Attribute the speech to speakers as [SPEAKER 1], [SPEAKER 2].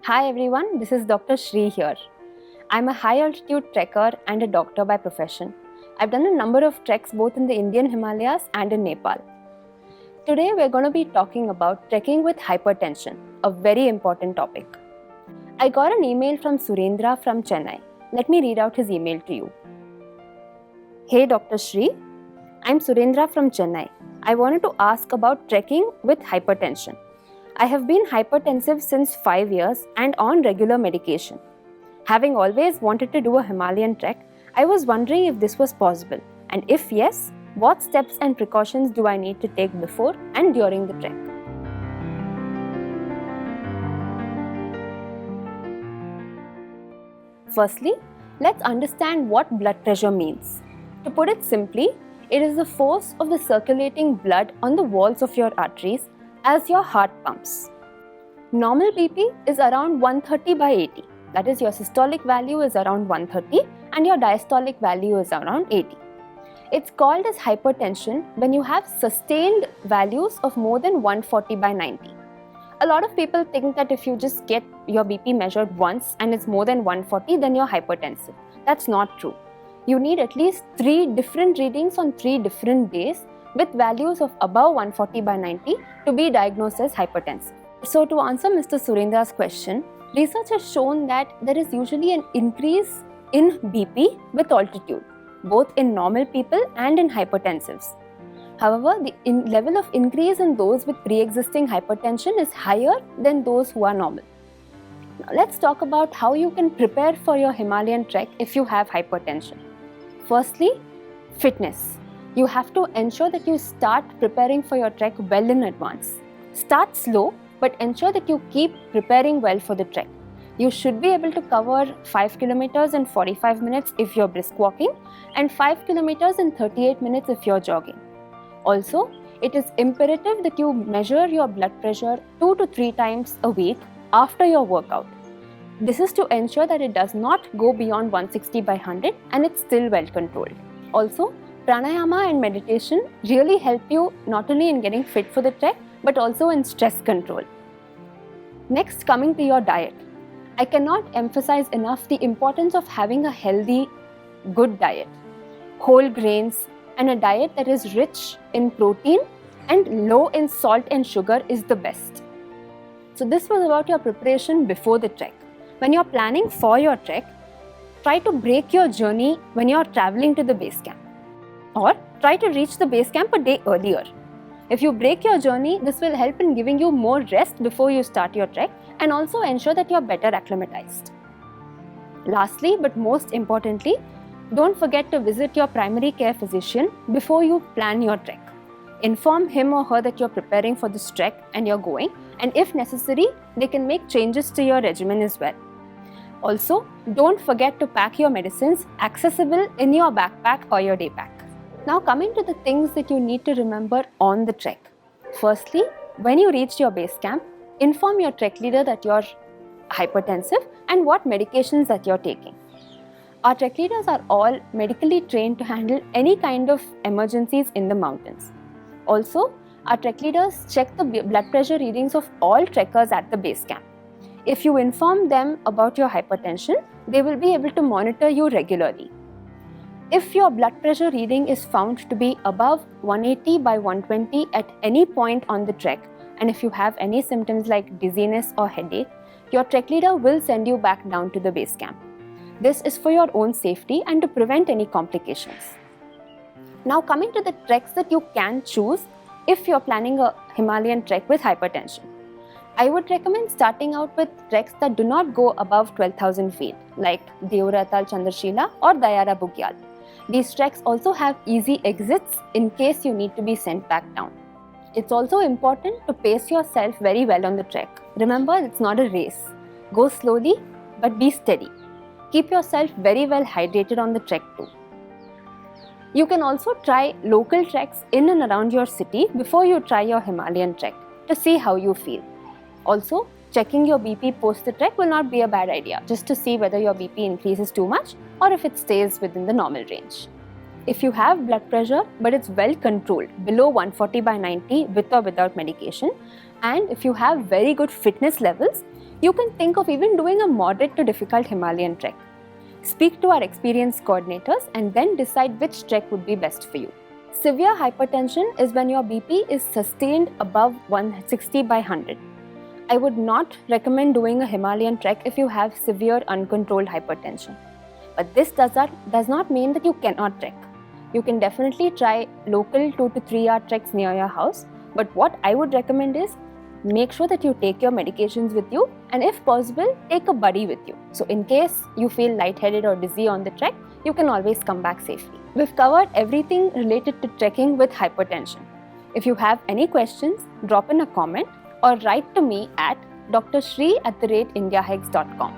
[SPEAKER 1] Hi everyone, this is Dr. Sree here. I'm a high altitude trekker and a doctor by profession. I've done a number of treks both in the Indian Himalayas and in Nepal. Today we're going to be talking about trekking with hypertension, a very important topic. I got an email from Surendra from Chennai. Let me read out his email to you. Hey Dr. Sree, I'm Surendra from Chennai. I wanted to ask about trekking with hypertension. I have been hypertensive since 5 years and on regular medication. Having always wanted to do a Himalayan trek, I was wondering if this was possible, and if yes, what steps and precautions do I need to take before and during the trek? Firstly, let's understand what blood pressure means. To put it simply, it is the force of the circulating blood on the walls of your arteries as your heart pumps. Normal BP is around 130 by 80. That is, your systolic value is around 130 and your diastolic value is around 80. It's called as hypertension when you have sustained values of more than 140 by 90. A lot of people think that if you just get your BP measured once and it's more than 140, then you're hypertensive. That's not true. You need at least 3 different readings on 3 different days with values of above 140 by 90 to be diagnosed as hypertensive. So to answer Mr. Surendra's question, research has shown that there is usually an increase in BP with altitude, both in normal people and in hypertensives. However, the level of increase in those with pre-existing hypertension is higher than those who are normal. Now let's talk about how you can prepare for your Himalayan trek if you have hypertension. Firstly, fitness. You have to ensure that you start preparing for your trek well in advance. Start slow, but ensure that you keep preparing well for the trek. You should be able to cover 5 kilometers in 45 minutes if you're brisk walking and 5 kilometers in 38 minutes if you're jogging. Also, it is imperative that you measure your blood pressure 2 to 3 times a week after your workout. This is to ensure that it does not go beyond 160 by 100 and it's still well controlled. Also, pranayama and meditation really help you not only in getting fit for the trek but also in stress control. Next, coming to your diet. I cannot emphasize enough the importance of having a healthy, good diet. Whole grains and a diet that is rich in protein and low in salt and sugar is the best. So this was about your preparation before the trek. When you're planning for your trek, try to break your journey when you're traveling to the base camp. Or try to reach the base camp a day earlier. If you break your journey, this will help in giving you more rest before you start your trek and also ensure that you're better acclimatized. Lastly, but most importantly, don't forget to visit your primary care physician before you plan your trek. Inform him or her that you're preparing for this trek and you're going, and if necessary, they can make changes to your regimen as well. Also, don't forget to pack your medicines accessible in your backpack or your day pack. Now coming to the things that you need to remember on the trek. Firstly, when you reach your base camp, inform your trek leader that you're hypertensive and what medications that you're taking. Our trek leaders are all medically trained to handle any kind of emergencies in the mountains. Also, our trek leaders check the blood pressure readings of all trekkers at the base camp. If you inform them about your hypertension, they will be able to monitor you regularly. If your blood pressure reading is found to be above 180 by 120 at any point on the trek, and if you have any symptoms like dizziness or headache, your trek leader will send you back down to the base camp. This is for your own safety and to prevent any complications. Now coming to the treks that you can choose if you're planning a Himalayan trek with hypertension. I would recommend starting out with treks that do not go above 12,000 feet like Deoratal Chandrashila or Dayara Bugyal. These treks also have easy exits in case you need to be sent back down. It's also important to pace yourself very well on the trek. Remember, it's not a race. Go slowly, but be steady. Keep yourself very well hydrated on the trek too. You can also try local treks in and around your city before you try your Himalayan trek to see how you feel. Also, checking your BP post the trek will not be a bad idea, just to see whether your BP increases too much or if it stays within the normal range. If you have blood pressure but it's well controlled, below 140 by 90 with or without medication, and if you have very good fitness levels, You can think of even doing a moderate to difficult Himalayan trek. Speak to our experienced coordinators and then decide which trek would be best for you. Severe hypertension is when your BP is sustained above 160 by 100. I would not recommend doing a Himalayan trek if you have severe uncontrolled hypertension. But this does not mean that you cannot trek. You can definitely try local 2 to 3 hour treks near your house. But what I would recommend is make sure that you take your medications with you, and if possible, take a buddy with you. So in case you feel lightheaded or dizzy on the trek, you can always come back safely. We've covered everything related to trekking with hypertension. If you have any questions, drop in a comment or write to me at drsree@indiahikes.com.